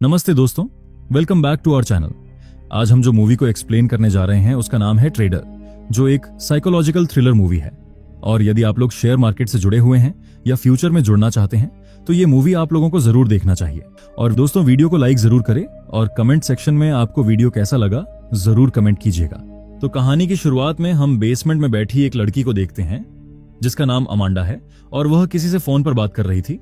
नमस्ते दोस्तों, welcome back to our channel. आज हम जो मूवी को एक्सप्लेन करने जा रहे हैं उसका नाम है ट्रेडर, जो एक साइकोलॉजिकल थ्रिलर मूवी है। और यदि आप लोग शेयर मार्केट से जुड़े हुए हैं या फ्यूचर में जुड़ना चाहते हैं तो ये मूवी आप लोगों को जरूर देखना चाहिए। और दोस्तों, वीडियो को लाइक जरूर करें और कमेंट सेक्शन में आपको वीडियो कैसा लगा जरूर कमेंट कीजिएगा। तो कहानी की शुरुआत में हम बेसमेंट में बैठी एक लड़की को देखते हैं जिसका नाम अमांडा है और वह किसी से फोन पर बात कर रही थी।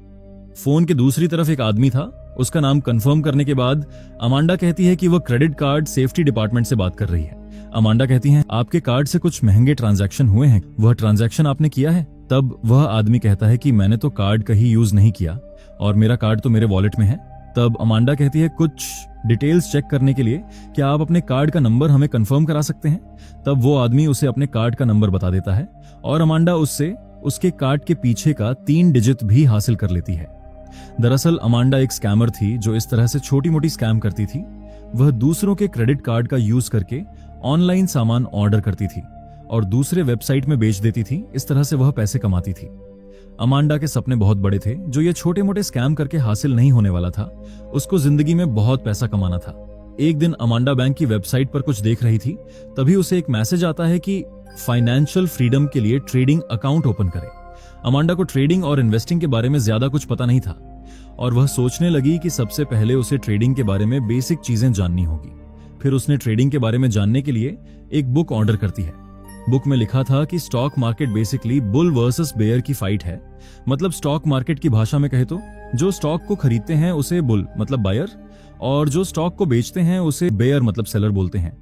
फोन के दूसरी तरफ एक आदमी था। उसका नाम कंफर्म करने के बाद अमांडा कहती है कि वह क्रेडिट कार्ड सेफ्टी डिपार्टमेंट से बात कर रही है। अमांडा कहती है, आपके कार्ड से कुछ महंगे ट्रांजैक्शन हुए हैं, वह ट्रांजैक्शन आपने किया है? तब वह आदमी कहता है कि मैंने तो कार्ड कहीं यूज नहीं किया और मेरा कार्ड तो मेरे वॉलेट में है। तब अमांडा कहती है, कुछ डिटेल्स चेक करने के लिए क्या आप अपने कार्ड का नंबर हमें कंफर्म करा सकते हैं? तब वो आदमी उसे अपने कार्ड का नंबर बता देता है और अमांडा उससे उसके कार्ड के पीछे का 3 डिजिट भी हासिल कर लेती है। दरअसल अमांडा एक स्कैमर थी जो इस तरह से छोटी मोटी स्कैम करती थी। वह दूसरों के क्रेडिट कार्ड का यूज करके ऑनलाइन सामान ऑर्डर करती थी और दूसरे वेबसाइट में बेच देती थी। इस तरह से वह पैसे कमाती थी। अमांडा के सपने बहुत बड़े थे जो ये छोटे मोटे स्कैम करके हासिल नहीं होने वाला था। उसको जिंदगी में बहुत पैसा कमाना था। एक दिन अमांडा बैंक की वेबसाइट पर कुछ देख रही थी, तभी उसे एक मैसेज आता है कि फाइनेंशियल फ्रीडम के लिए ट्रेडिंग अकाउंट ओपन करें। अमांडा को ट्रेडिंग और इन्वेस्टिंग के बारे में ज्यादा कुछ पता नहीं था और वह सोचने लगी कि सबसे पहले उसे ट्रेडिंग के बारे में बेसिक चीजें जाननी होगी। फिर उसने ट्रेडिंग के बारे में जानने के लिए एक बुक ऑर्डर करती है। बुक में लिखा था कि stock market basically bull versus bear की फाइट है। मतलब स्टॉक मार्केट की भाषा में कहे तो जो स्टॉक को खरीदते हैं उसे बुल मतलब बायर और जो स्टॉक को बेचते हैं उसे बेयर मतलब सेलर बोलते हैं।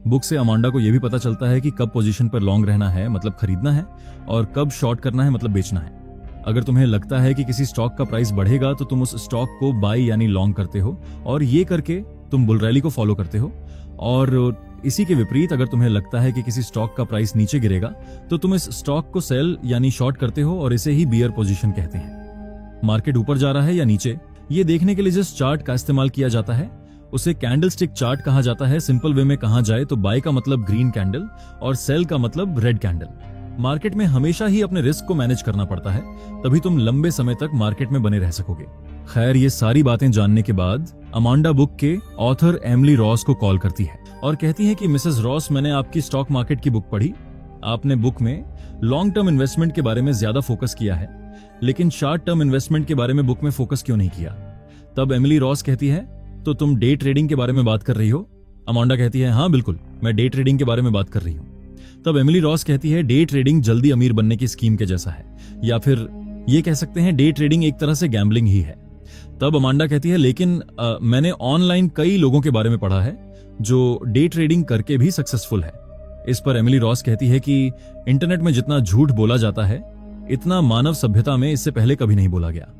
बुक से अमांडा को यह भी पता चलता है कि कब पोजीशन पर लॉन्ग रहना है मतलब खरीदना है और कब शॉर्ट करना है मतलब बेचना है। अगर तुम्हें लगता है कि किसी स्टॉक का प्राइस बढ़ेगा तो तुम उस स्टॉक को बाई यानी लॉन्ग करते हो और ये करके तुम बुल रैली को फॉलो करते हो। और इसी के विपरीत अगर तुम्हें लगता है कि किसी स्टॉक का प्राइस नीचे गिरेगा तो तुम इस स्टॉक को सेल यानी शॉर्ट करते हो और इसे ही बियर पोजीशन कहते हैं। मार्केट ऊपर जा रहा है या नीचे, ये देखने के लिए जिस चार्ट का इस्तेमाल किया जाता है उसे कैंडलस्टिक चार्ट कहा जाता है। सिंपल वे में कहा जाए तो बाय का मतलब ग्रीन कैंडल और सेल का मतलब रेड कैंडल। मार्केट में हमेशा ही अपने रिस्क को मैनेज करना पड़ता है, तभी तुम लंबे समय तक मार्केट में बने रह सकोगे। खैर, ये सारी बातें जानने के बाद अमांडा बुक के ऑथर एमिली रॉस को कॉल करती है और कहती है कि मिसेस रॉस, मैंने आपकी स्टॉक मार्केट की बुक पढ़ी। आपने बुक में लॉन्ग टर्म इन्वेस्टमेंट के बारे में ज्यादा फोकस किया है, लेकिन शॉर्ट टर्म इन्वेस्टमेंट के बारे में बुक में फोकस क्यों नहीं किया? तब एमिली रॉस कहती है, तो तुम डे ट्रेडिंग के बारे में बात कर रही हो? अमांडा कहती है, हाँ बिल्कुल, मैं डे ट्रेडिंग के बारे में बात कर रही हूँ। तब एमिली रॉस कहती है, डे ट्रेडिंग जल्दी अमीर बनने की स्कीम के जैसा है, या फिर ये कह सकते हैं डे ट्रेडिंग एक तरह से गैम्बलिंग ही है। तब अमांडा कहती है, लेकिन मैंने ऑनलाइन कई लोगों के बारे में पढ़ा है जो डे ट्रेडिंग करके भी सक्सेसफुल है। इस पर एमिली रॉस कहती है कि इंटरनेट में जितना झूठ बोला जाता है इतना मानव सभ्यता में इससे पहले कभी नहीं बोला गया।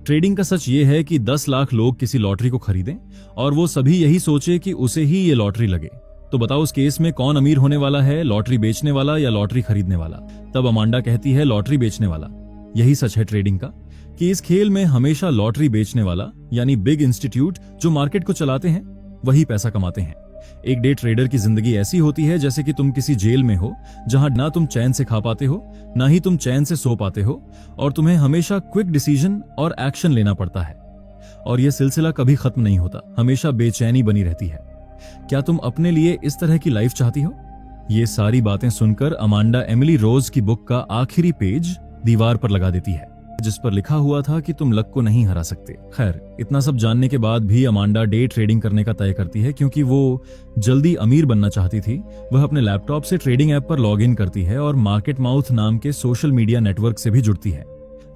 ट्रेडिंग का सच ये है कि 10 लाख लोग किसी लॉटरी को खरीदें और वो सभी यही सोचे कि उसे ही ये लॉटरी लगे। तो बताओ उस केस में कौन अमीर होने वाला है, लॉटरी बेचने वाला या लॉटरी खरीदने वाला? तब अमांडा कहती है, लॉटरी बेचने वाला। यही सच है ट्रेडिंग का कि इस खेल में हमेशा लॉटरी बेचने वाला यानी बिग इंस्टीट्यूट जो मार्केट को चलाते हैं वही पैसा कमाते हैं। एक डे ट्रेडर की जिंदगी ऐसी होती है जैसे कि तुम किसी जेल में हो जहां ना तुम चैन से खा पाते हो ना ही तुम चैन से सो पाते हो और तुम्हें हमेशा क्विक डिसीजन और एक्शन लेना पड़ता है। और यह सिलसिला कभी खत्म नहीं होता, हमेशा बेचैनी बनी रहती है। क्या तुम अपने लिए इस तरह की लाइफ चाहती हो? ये सारी बातें सुनकर अमांडा एमिली रोज की बुक का आखिरी पेज दीवार पर लगा देती है जिस पर लिखा हुआ था कि तुम लक को नहीं हरा सकते। खैर, इतना सब जानने के बाद भी अमांडा डे ट्रेडिंग करने का तय करती है क्योंकि वो जल्दी अमीर बनना चाहती थी। वह अपने लैपटॉप से ट्रेडिंग ऐप पर लॉग इन करती है और मार्केट माउथ नाम के सोशल मीडिया नेटवर्क से भी जुड़ती है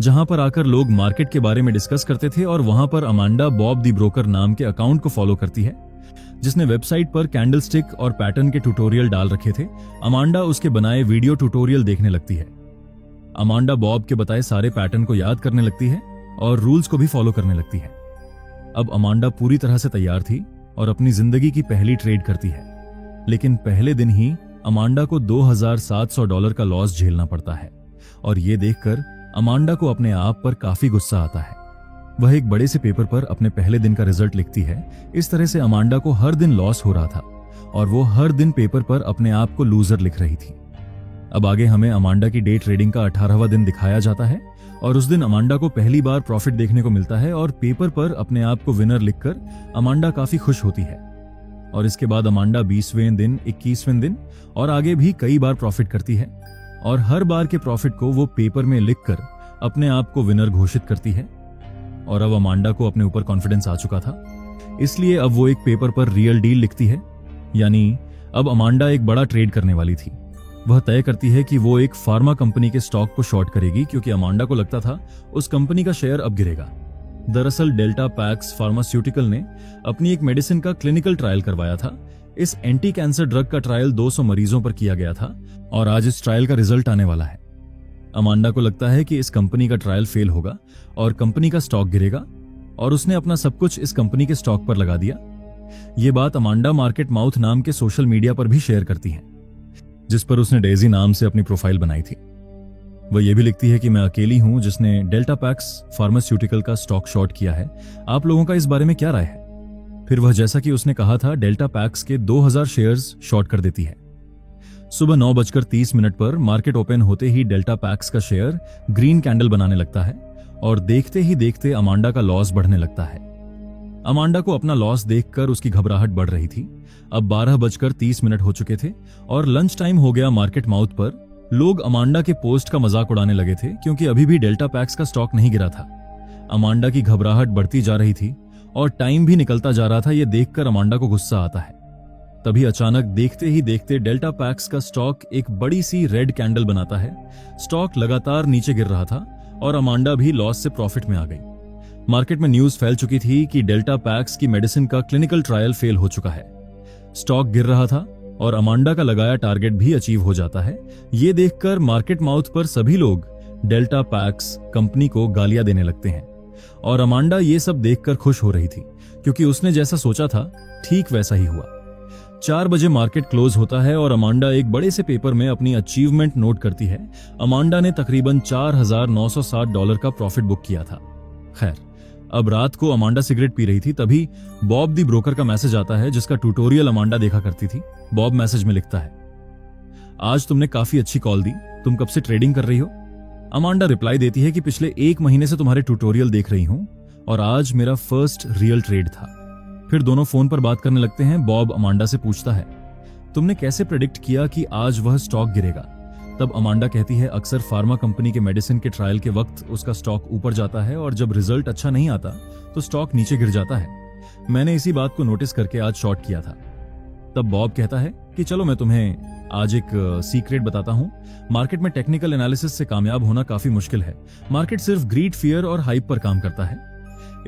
जहां पर आकर लोग मार्केट के बारे में डिस्कस करते थे। और वहां पर अमांडा बॉब द ब्रोकर नाम के अकाउंट को फॉलो करती है जिसने वेबसाइट पर कैंडलस्टिक और पैटर्न के ट्यूटोरियल डाल रखे थे। अमांडा उसके बनाए वीडियो ट्यूटोरियल देखने लगती है। अमांडा बॉब के बताए सारे पैटर्न को याद करने लगती है और रूल्स को भी फॉलो करने लगती है। अब अमांडा पूरी तरह से तैयार थी और अपनी जिंदगी की पहली ट्रेड करती है। लेकिन पहले दिन ही अमांडा को $2,700 का लॉस झेलना पड़ता है और ये देखकर अमांडा को अपने आप पर काफी गुस्सा आता है। वह एक बड़े से पेपर पर अपने पहले दिन का रिजल्ट लिखती है। इस तरह से अमांडा को हर दिन लॉस हो रहा था और वो हर दिन पेपर पर अपने आप को लूजर लिख रही थी। अब आगे हमें अमांडा की डे ट्रेडिंग का 18वां दिन दिखाया जाता है और उस दिन अमांडा को पहली बार प्रॉफिट देखने को मिलता है और पेपर पर अपने आप को विनर लिखकर अमांडा काफी खुश होती है। और इसके बाद अमांडा 20वें दिन, 21वें दिन और आगे भी कई बार प्रॉफिट करती है और हर बार के प्रॉफिट को वो पेपर में लिखकर अपने आप को विनर घोषित करती है। और अब अमांडा को अपने ऊपर कॉन्फिडेंस आ चुका था, इसलिए अब वो एक पेपर पर रियल डील लिखती है। यानी अब अमांडा एक बड़ा ट्रेड करने वाली थी। वह तय करती है कि वो एक फार्मा कंपनी के स्टॉक को शॉर्ट करेगी, क्योंकि अमांडा को लगता था उस कंपनी का शेयर अब गिरेगा। दरअसल डेल्टा पैक्स फार्मास्यूटिकल ने अपनी एक मेडिसिन का क्लिनिकल ट्रायल करवाया था। इस एंटी कैंसर ड्रग का ट्रायल 200 मरीजों पर किया गया था और आज इस ट्रायल का रिजल्ट आने वाला है। अमांडा को लगता है कि इस कंपनी का ट्रायल फेल होगा और कंपनी का स्टॉक गिरेगा और उसने अपना सब कुछ इस कंपनी के स्टॉक पर लगा दिया। ये बात अमांडा मार्केट माउथ नाम के सोशल मीडिया पर भी शेयर करती है, जिस पर उसने डेजी नाम से अपनी प्रोफाइल बनाई थी। वह यह भी लिखती है कि मैं अकेली हूं जिसने डेल्टा पैक्स फार्मास्यूटिकल का स्टॉक शॉर्ट किया है। आप लोगों का इस बारे में क्या राय है? फिर वह जैसा कि उसने कहा था डेल्टा पैक्स के 2000 शेयर्स शॉर्ट कर देती है। सुबह 9:30 पर मार्केट ओपन होते ही डेल्टा पैक्स का शेयर ग्रीन कैंडल बनाने लगता है और देखते ही देखते अमांडा का लॉस बढ़ने लगता है। अमांडा को अपना लॉस देखकर उसकी घबराहट बढ़ रही थी। अब 12:30 हो चुके थे और लंच टाइम हो गया। मार्केट माउथ पर लोग अमांडा के पोस्ट का मजाक उड़ाने लगे थे, क्योंकि अभी भी डेल्टा पैक्स का स्टॉक नहीं गिरा था। अमांडा की घबराहट बढ़ती जा रही थी और टाइम भी निकलता जा रहा था। यह देखकर अमांडा को गुस्सा आता है। तभी अचानक देखते ही देखते डेल्टा पैक्स का स्टॉक एक बड़ी सी रेड कैंडल बनाता है। स्टॉक लगातार नीचे गिर रहा था और अमांडा भी लॉस से प्रॉफिट में आ गई। मार्केट में न्यूज फैल चुकी थी कि डेल्टा पैक्स की मेडिसिन का क्लिनिकल ट्रायल फेल हो चुका है। स्टॉक गिर रहा था और अमांडा का लगाया टारगेट भी अचीव हो जाता है। ये देखकर मार्केट माउथ पर सभी लोग डेल्टा पैक्स कंपनी को गालियां देने लगते हैं और अमांडा ये सब देखकर खुश हो रही थी, क्योंकि उसने जैसा सोचा था ठीक वैसा ही हुआ। 4 बजे मार्केट क्लोज होता है और अमांडा एक बड़े से पेपर में अपनी अचीवमेंट नोट करती है। अमांडा ने तकरीबन $4960 का प्रॉफिट बुक किया था। खैर, अब रात को अमांडा सिगरेट पी रही थी, तभी बॉब दी ब्रोकर का मैसेज आता है, जिसका ट्यूटोरियल अमांडा देखा करती थी। बॉब मैसेज में लिखता है, आज तुमने काफी अच्छी कॉल दी, तुम कब से ट्रेडिंग कर रही हो? अमांडा रिप्लाई देती है कि पिछले 1 महीने से तुम्हारे ट्यूटोरियल देख रही हूं और आज मेरा फर्स्ट रियल ट्रेड था। फिर दोनों फोन पर बात करने लगते हैं। बॉब अमांडा से पूछता है, तुमने कैसे प्रेडिक्ट किया कि आज वह स्टॉक गिरेगा? तब अमांडा कहती है, अक्सर फार्मा कंपनी के मेडिसिन के ट्रायल के वक्त उसका स्टॉक ऊपर जाता है और जब रिजल्ट अच्छा नहीं आता तो स्टॉक नीचे गिर जाता है। मैंने इसी बात को नोटिस करके आज शॉर्ट किया था। तब बॉब कहता है कि चलो मैं तुम्हें आज एक सीक्रेट बताता हूं। मार्केट में टेक्निकल एनालिसिस से कामयाब होना काफी मुश्किल है। मार्केट सिर्फ ग्रीड, फियर और हाइप पर काम करता है।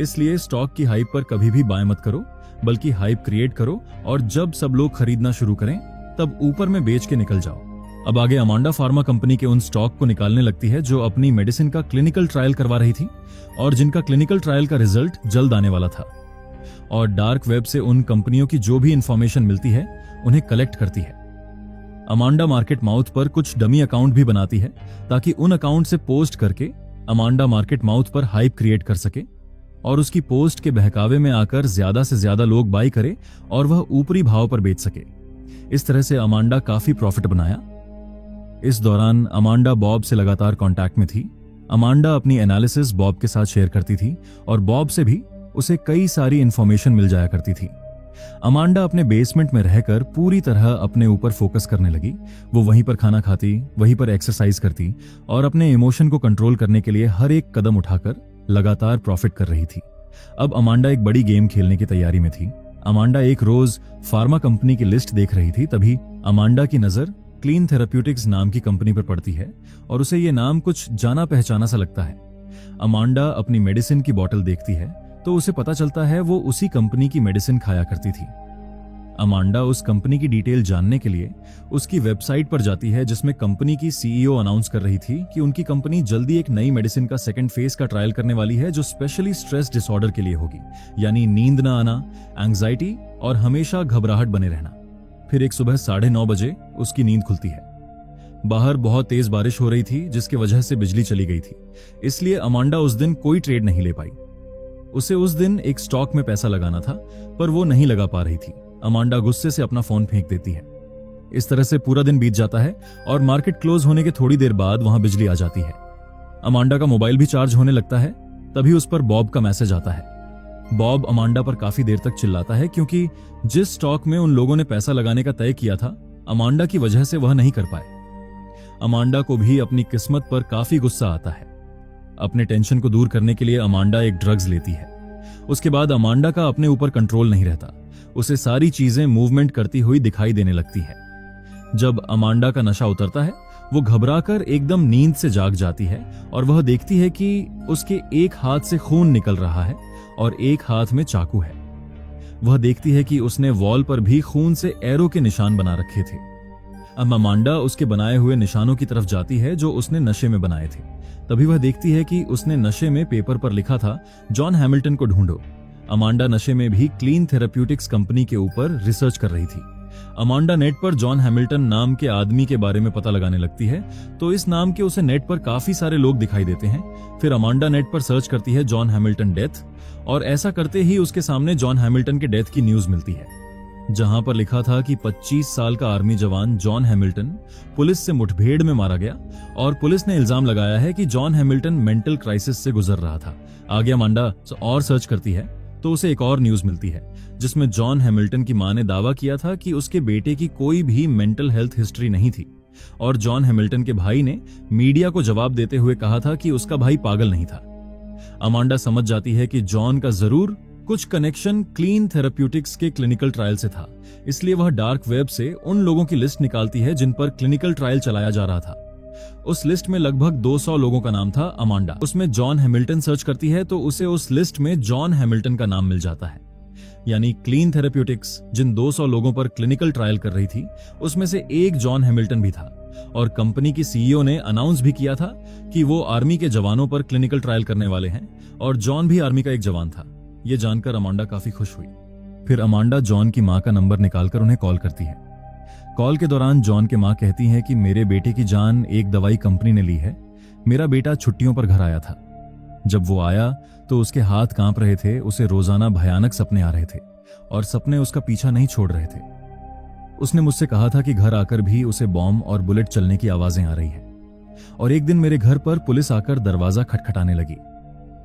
इसलिए स्टॉक की हाइप पर कभी भी बाय मत करो, बल्कि हाइप क्रिएट करो और जब सब लोग खरीदना शुरू करें तब ऊपर में बेच के निकल जाओ। अब आगे अमांडा फार्मा कंपनी के उन स्टॉक को निकालने लगती है जो अपनी मेडिसिन का क्लिनिकल ट्रायल करवा रही थी और जिनका क्लिनिकल ट्रायल का रिजल्ट जल्द आने वाला था। और डार्क वेब से उन कंपनियों की जो भी इंफॉर्मेशन मिलती है उन्हें कलेक्ट करती है। अमांडा मार्केट माउथ पर कुछ डमी अकाउंट भी बनाती है ताकि उन अकाउंट से पोस्ट करके अमांडा मार्केट माउथ पर हाइप क्रिएट कर सके और उसकी पोस्ट के बहकावे में आकर ज्यादा से ज्यादा लोग बाय करे और वह ऊपरी भाव पर बेच सके। इस तरह से अमांडा काफी प्रॉफिट बनाया। इस दौरान अमांडा बॉब से लगातार कांटेक्ट में थी। अमांडा अपनी एनालिसिस बॉब के साथ शेयर करती थी और बॉब से भी उसे कई सारी इंफॉर्मेशन मिल जाया करती थी। अमांडा अपने बेसमेंट में रहकर पूरी तरह अपने ऊपर फोकस करने लगी। वो वहीं पर खाना खाती, वहीं पर एक्सरसाइज करती और अपने इमोशन को कंट्रोल करने के लिए हर एक कदम उठाकर लगातार प्रॉफिट कर रही थी। अब अमांडा एक बड़ी गेम खेलने की तैयारी में थी। अमांडा एक रोज फार्मा कंपनी की लिस्ट देख रही थी, तभी अमांडा की नजर क्लीन थेराप्यूटिक्स नाम की कंपनी पर पड़ती है और उसे ये नाम कुछ जाना पहचाना सा लगता है। अमांडा अपनी मेडिसिन की बोतल देखती है तो उसे पता चलता है वो उसी कंपनी की मेडिसिन खाया करती थी। अमांडा उस कंपनी की डिटेल जानने के लिए उसकी वेबसाइट पर जाती है, जिसमें कंपनी की सीईओ अनाउंस कर रही थी कि उनकी कंपनी जल्दी एक नई मेडिसिन का सेकंड फेज का ट्रायल करने वाली है जो स्पेशली स्ट्रेस डिसऑर्डर के लिए होगी, यानी नींद ना आना, एंग्जाइटी और हमेशा घबराहट बने रहना। फिर एक सुबह 9:30 बजे उसकी नींद खुलती है। बाहर बहुत तेज बारिश हो रही थी जिसकी वजह से बिजली चली गई थी, इसलिए अमांडा उस दिन कोई ट्रेड नहीं ले पाई। उसे उस दिन एक स्टॉक में पैसा लगाना था पर वो नहीं लगा पा रही थी। अमांडा गुस्से से अपना फोन फेंक देती है। इस तरह से पूरा दिन बीत जाता है और मार्केट क्लोज होने के थोड़ी देर बाद वहां बिजली आ जाती है। अमांडा का मोबाइल भी चार्ज होने लगता है। तभी उस पर बॉब का मैसेज आता है। बॉब अमांडा पर काफी देर तक चिल्लाता है क्योंकि जिस स्टॉक में उन लोगों ने पैसा लगाने का तय किया था, अमांडा की वजह से वह नहीं कर पाए। अमांडा को भी अपनी किस्मत पर काफी गुस्सा आता है। अपने टेंशन को दूर करने के लिए अमांडा एक ड्रग्स लेती है। उसके बाद अमांडा का अपने ऊपर कंट्रोल नहीं रहता। उसे सारी चीजें मूवमेंट करती हुई दिखाई देने लगती है। जब अमांडा का नशा उतरता है, वो घबराकर एकदम नींद से जाग जाती है और वह देखती है कि उसके एक हाथ से खून निकल रहा है और एक हाथ में चाकू है। वह देखती है कि उसने वॉल पर भी खून से एरो के निशान बना रखे थे। अब अमांडा उसके बनाए हुए निशानों की तरफ जाती है जो उसने नशे में बनाए थे। तभी वह देखती है कि उसने नशे में पेपर पर लिखा था, जॉन हैमिल्टन को ढूंढो। अमांडा नशे में भी क्लीन थेराप्यूटिक्स कंपनी के ऊपर रिसर्च कर रही थी। अमांडा नेट पर जॉन हैमिल्टन नाम के आदमी के बारे में पता लगाने लगती है, तो इस नाम के उसे नेट पर काफी सारे लोग दिखाई देते हैं। फिर अमांडा नेट पर सर्च करती है जॉन हैमिल्टन डेथ, और ऐसा करते ही उसके सामने जॉन हैमिल्टन के डेथ की न्यूज मिलती है, जहां पर लिखा था कि 25 साल का आर्मी जवान जॉन हैमिल्टन पुलिस से मुठभेड़ में मारा गया और पुलिस ने इल्जाम लगाया है कि जॉन हैमिल्टन मेंटल क्राइसिस से गुजर रहा था। आगे अमांडा और सर्च करती है तो उसे एक और न्यूज मिलती है जिसमें जॉन हैमिल्टन की मां ने दावा किया था कि उसके बेटे की कोई भी मेंटल हेल्थ हिस्ट्री नहीं थी, और जॉन हैमिल्टन के भाई ने मीडिया को जवाब देते हुए कहा था कि उसका भाई पागल नहीं था। अमांडा समझ जाती है कि जॉन का जरूर कुछ कनेक्शन क्लीन थेराप्यूटिक्स के क्लिनिकल ट्रायल से था, इसलिए वह डार्क वेब से उन लोगों की लिस्ट निकालती है जिन पर क्लिनिकल ट्रायल चलाया जा रहा था। उस लिस्ट में लगभग 200 लोगों का नाम था। अमांडा उसमें जॉन हैमिल्टन सर्च करती है तो उसे उस लिस्ट में जॉन हैमिल्टन का नाम मिल जाता है। यानी क्लीन थेराप्यूटिक्स जिन 200 लोगों पर क्लिनिकल ट्रायल कर रही थी, उसमें से एक जॉन हैमिल्टन भी था, और कंपनी की सीईओ ने अनाउंस भी किया था कि वो आर्मी के जवानों पर क्लिनिकल ट्रायल करने वाले हैं, और जॉन भी आर्मी का एक जवान था। ये जानकर अमांडा काफी खुश हुई। फिर अमांडा जॉन की मां का नंबर निकालकर उन्हें कॉल करती है। कॉल के दौरान जॉन के मां कहती हैं कि मेरे बेटे की जान एक दवाई कंपनी ने ली है। मेरा बेटा छुट्टियों पर घर आया था। जब वो आया तो उसके हाथ कांप रहे थे। उसे रोजाना भयानक सपने आ रहे थे और सपने उसका पीछा नहीं छोड़ रहे थे। उसने मुझसे कहा था कि घर आकर भी उसे बॉम्ब और बुलेट चलने की आवाजें आ रही हैं। और एक दिन मेरे घर पर पुलिस आकर दरवाजा खटखटाने लगी।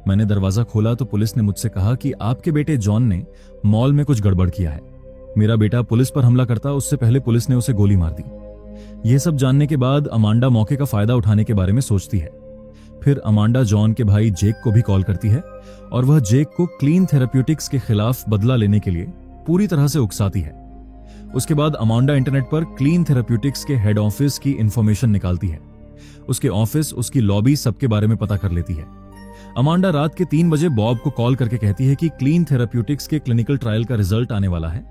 मैंने दरवाजा खोला तो पुलिस ने मुझसे कहा कि आपके बेटे जॉन ने मॉल में कुछ गड़बड़ किया है। मेरा बेटा पुलिस पर हमला करता उससे पहले पुलिस ने उसे गोली मार दी। यह सब जानने के बाद अमांडा मौके का फायदा उठाने के बारे में सोचती है। फिर अमांडा जॉन के भाई जेक को भी कॉल करती है और वह जेक को क्लीन थेराप्यूटिक्स के खिलाफ बदला लेने के लिए पूरी तरह से उकसाती है। उसके बाद अमांडा इंटरनेट पर क्लीन थेराप्यूटिक्स के हेड ऑफिस की इंफॉर्मेशन निकालती है। उसके ऑफिस, उसकी लॉबी, सबके बारे में पता कर लेती है। अमांडा रात के 3 बजे बॉब को कॉल करके कहती है कि क्लीन थेराप्यूटिक्स के क्लिनिकल ट्रायल का रिजल्ट आने वाला है।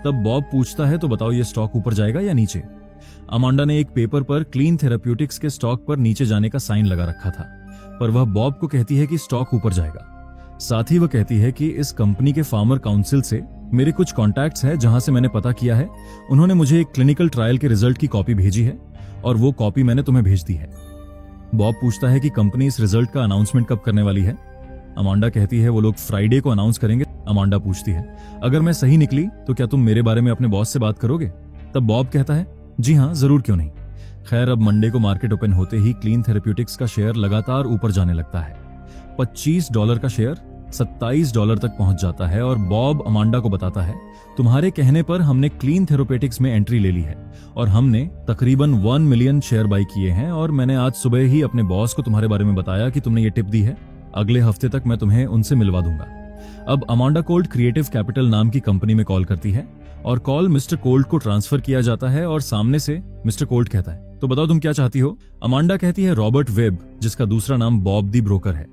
तब बॉब पूछता है, तो बताओ ये स्टॉक ऊपर जाएगा या नीचे? अमांडा ने एक पेपर पर क्लीन थेराप्यूटिक्स के स्टॉक पर नीचे जाने का साइन लगा रखा था, पर वह बॉब को कहती है कि स्टॉक ऊपर जाएगा। साथ ही वह कहती है कि इस कंपनी के फार्मर काउंसिल से मेरे कुछ कॉन्टैक्ट्स हैं जहां से मैंने पता किया है। उन्होंने मुझे एक क्लिनिकल ट्रायल के रिजल्ट की कॉपी भेजी है और वो कॉपी मैंने तुम्हें भेज दी है। बॉब पूछता है कि कंपनी इस रिजल्ट का अनाउंसमेंट कब करने वाली है? अमांडा कहती है वो लोग फ्राइडे को अनाउंस करेंगे। अमांडा पूछती है, अगर मैं सही निकली तो क्या तुम मेरे बारे में अपने बॉस से बात करोगे? तब बॉब कहता है, जी हाँ, जरूर, क्यों नहीं। खैर, अब मंडे को मार्केट ओपन होते ही क्लीन थेराप्यूटिक्स का शेयर लगातार ऊपर जाने लगता है। $25 का शेयर $27 तक पहुंच जाता है और बॉब अमांडा को बताता है, तुम्हारे कहने पर हमने क्लीन थेराप्यूटिक्स में एंट्री ले ली है और हमने तकरीबन 1 मिलियन शेयर बाई किए हैं, और मैंने आज सुबह ही अपने बॉस को तुम्हारे बारे में बताया कि तुमने ये टिप दी है। अगले हफ्ते तक मैं तुम्हें उनसे मिलवा दूंगा। अब अमांडा कोल्ड क्रिएटिव कैपिटल नाम की कंपनी में कॉल करती है और कॉल मिस्टर कोल्ड को ट्रांसफर किया जाता है और सामने से मिस्टर कोल्ड कहता है, तो बताओ तुम क्या चाहती हो? अमांडा कहती है, रॉबर्ट वेब, जिसका दूसरा नाम बॉब दी ब्रोकर है,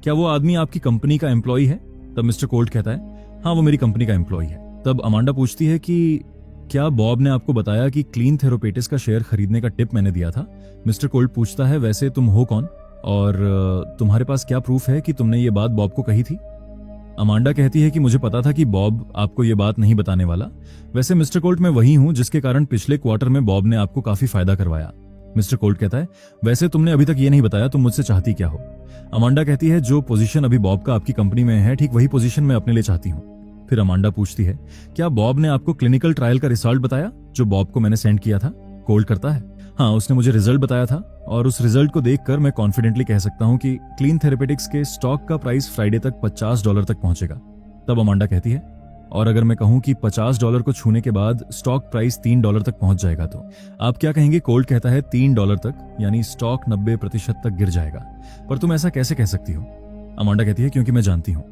क्या वो आदमी आपकी कंपनी का एम्प्लॉय है? तब मिस्टर कोल्ड कहता है, हाँ, वो मेरी कंपनी का एम्प्लॉय है। तब अमांडा पूछती है कि क्या बॉब ने आपको बताया कि क्लीन थेराप्यूटिक्स का शेयर खरीदने का टिप मैंने दिया था? मिस्टर कोल्ड पूछता है, वैसे तुम हो कौन और तुम्हारे पास क्या प्रूफ है कि तुमने ये बात बॉब को कही थी? अमांडा कहती है कि मुझे पता था कि बॉब आपको ये बात नहीं बताने वाला। वैसे मिस्टर कोल्ड, मैं वही हूं जिसके कारण पिछले क्वार्टर में बॉब ने आपको काफी फायदा करवाया। मिस्टर कोल्ड कहता है, वैसे तुमने अभी तक ये नहीं बताया तुम मुझसे चाहती क्या हो? अमांडा कहती है, जो पोजीशन अभी बॉब का आपकी कंपनी में है, ठीक वही पोजीशन मैं अपने लिए चाहती हूँ। फिर अमांडा पूछती है, क्या बॉब ने आपको क्लिनिकल ट्रायल का रिजल्ट बताया जो बॉब को मैंने सेंड किया था? कोल्ड करता है, हाँ, उसने मुझे रिजल्ट बताया था और उस रिजल्ट को देखकर मैं कॉन्फिडेंटली कह सकता हूँ कि क्लीन थेरेपेटिक्स के स्टॉक का प्राइस फ्राइडे तक $50 तक पहुंचेगा। तब अमांडा कहती है, और अगर मैं कहूं कि $50 को छूने के बाद स्टॉक प्राइस $3 तक पहुंच जाएगा तो आप क्या कहेंगे? कोल्ट कहता है $3 तक, यानी स्टॉक 90% तक गिर जाएगा। पर तुम ऐसा कैसे कह सकती हो? अमांडा कहती है, क्योंकि मैं जानती हूं।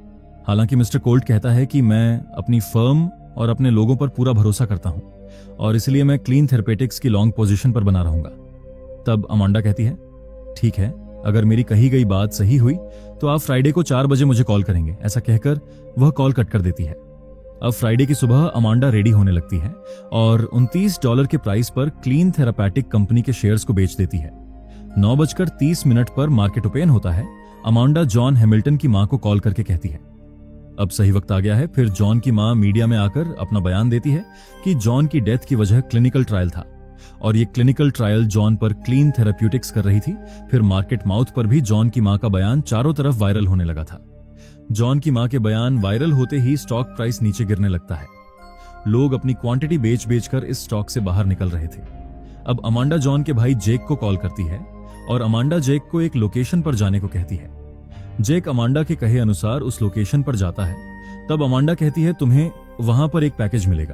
हालांकि मिस्टर कोल्ट कहता है कि मैं अपनी फर्म और अपने लोगों पर पूरा भरोसा करता हूं और इसलिए मैं क्लीन थेरेपेटिक्स की लॉन्ग पोजीशन पर बना रहूंगा। तब अमांडा कहती है, ठीक है, अगर मेरी कही गई बात सही हुई तो आप फ्राइडे को 4 बजे मुझे कॉल करेंगे। ऐसा कहकर वह कॉल कट कर देती है। अब फ्राइडे की सुबह अमांडा रेडी होने लगती है और $29 के प्राइस पर क्लीन थेरापेटिक कंपनी के शेयर्स को बेच देती है। 9:30 पर मार्केट ओपन होता है। अमांडा जॉन हैमिल्टन की मां को कॉल करके कहती है, अब सही वक्त आ गया है। फिर जॉन की मां मीडिया में आकर अपना बयान देती है कि जॉन की डेथ की वजह क्लिनिकल ट्रायल था और ये क्लिनिकल ट्रायल जॉन पर क्लीन थेराप्यूटिक्स कर रही थी। फिर मार्केट माउथ पर भी जॉन की मां का बयान चारों तरफ वायरल होने लगा था। जॉन की मां के बयान वायरल होते ही स्टॉक प्राइस नीचे गिरने लगता है। लोग अपनी क्वांटिटी बेच बेचकर इस स्टॉक से बाहर निकल रहे थे। अब अमांडा जॉन के भाई जेक को कॉल करती है और अमांडा जेक को एक लोकेशन पर जाने को कहती है। जेक अमांडा के कहे अनुसार उस लोकेशन पर जाता है। तब अमांडा कहती है, तुम्हें वहां पर एक पैकेज मिलेगा।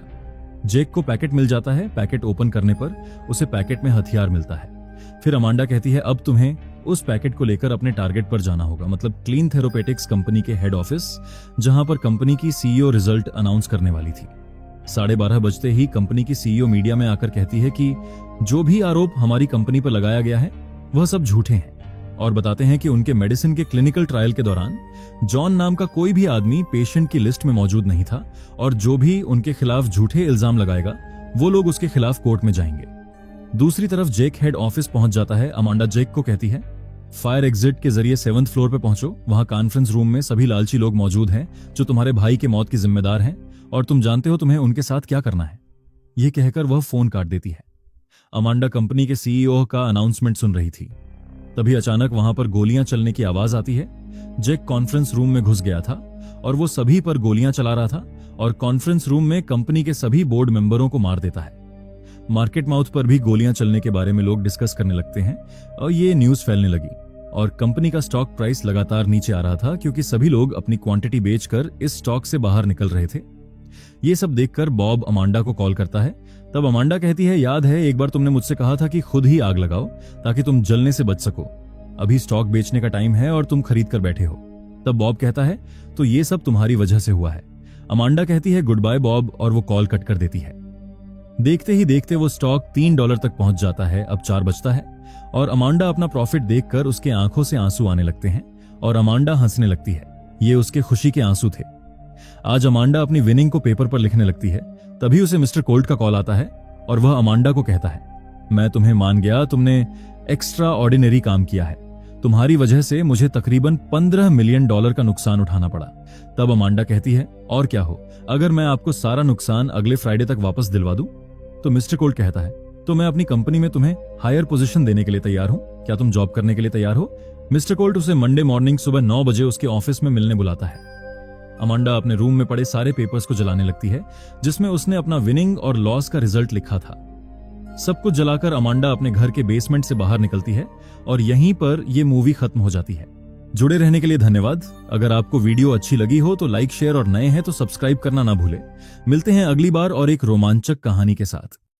जेक को पैकेट मिल जाता है। पैकेट ओपन करने पर उसे पैकेट में हथियार मिलता है। फिर अमांडा कहती है, अब तुम्हें उस पैकेट को लेकर अपने टारगेट पर जाना होगा, मतलब क्लीन थेरापेटिक्स कंपनी के हेड ऑफिस, जहां पर कंपनी की सीईओ रिजल्ट अनाउंस करने वाली थी। 12:30 बजते ही कंपनी की सीईओ मीडिया में आकर कहती है कि जो भी आरोप हमारी कंपनी पर लगाया गया है वह सब झूठे हैं और बताते हैं कि उनके मेडिसिन के क्लिनिकल ट्रायल के दौरान जॉन नाम का कोई भी आदमी पेशेंट की लिस्ट में मौजूद नहीं था और जो भी उनके खिलाफ झूठे इल्जाम लगाएगा वो लोग उसके खिलाफ कोर्ट में जाएंगे। दूसरी तरफ जेक हेड ऑफिस पहुंच जाता है। अमांडा जेक को कहती है, फायर एग्जिट के जरिए 7th फ्लोर पे पहुंचो। वहां कॉन्फ्रेंस रूम में सभी लालची लोग मौजूद हैं जो तुम्हारे भाई के मौत के जिम्मेदार हैं और तुम जानते हो तुम्हें उनके साथ क्या करना है। यह कहकर वह फोन काट देती है। अमांडा कंपनी के सीईओ का अनाउंसमेंट सुन रही थी। तभी अचानक वहां पर गोलियां चलने की आवाज आती है। जेक कॉन्फ्रेंस रूम में घुस गया था और वो सभी पर गोलियां चला रहा था और कॉन्फ्रेंस रूम में कंपनी के सभी बोर्ड मेंबरों को मार देता है। मार्केट माउथ पर भी गोलियां चलने के बारे में लोग डिस्कस करने लगते हैं और ये न्यूज फैलने लगी और कंपनी का स्टॉक प्राइस लगातार नीचे आ रहा था क्योंकि सभी लोग अपनी क्वांटिटी बेचकर इस स्टॉक से बाहर निकल रहे थे। ये सब देखकर बॉब अमांडा को कॉल करता है। तब अमांडा कहती है, याद है एक बार तुमने मुझसे कहा था कि खुद ही आग लगाओ ताकि तुम जलने से बच सको। अभी स्टॉक बेचने का टाइम है और तुम खरीद कर बैठे हो। तब बॉब कहता है, तो ये सब तुम्हारी वजह से हुआ है। अमांडा कहती है, गुड बाय बॉब, और वो कॉल कट कर देती है। देखते ही देखते वो स्टॉक $3 तक पहुंच जाता है। अब 4 बजता है और अमांडा अपना प्रॉफिट देखकर उसके आंखों से आंसू आने लगते हैं और अमांडा हंसने लगती है। ये उसके खुशी के आंसू थे। आज अमांडा अपनी विनिंग को पेपर पर लिखने लगती है। तभी उसे मिस्टर कोल्ट का कॉल आता है और वह अमांडा को कहता है, मैं तुम्हें मान गया, तुमने एक्स्ट्रा ऑर्डिनरी काम किया है। तुम्हारी वजह से मुझे तकरीबन $15 मिलियन का नुकसान उठाना पड़ा। तब अमांडा कहती है, और क्या हो, अगर मैं आपको सारा नुकसान अगले फ्राइडे तक वापस दिलवा दूं? तो मिस्टर कोल्ट कहता है, तो मैं अपनी कंपनी में तुम्हें हायर पोजीशन देने के लिए तैयार हूं। क्या तुम जॉब करने के लिए तैयार हो? मिस्टर कोल्ट उसे मंडे मॉर्निंग सुबह 9 बजे उसके ऑफिस में मिलने बुलाता है। अमांडा अपने रूम में पड़े सारे पेपर्स को जलाने लगती है जिसमें उसने अपना विनिंग और लॉस का रिजल्ट लिखा था। सब कुछ जलाकर अमांडा अपने घर के बेसमेंट से बाहर निकलती है और यहीं पर यह मूवी खत्म हो जाती है। जुड़े रहने के लिए धन्यवाद। अगर आपको वीडियो अच्छी लगी हो तो लाइक, शेयर और नए हैं तो सब्सक्राइब करना ना भूले। मिलते हैं अगली बार और एक रोमांचक कहानी के साथ।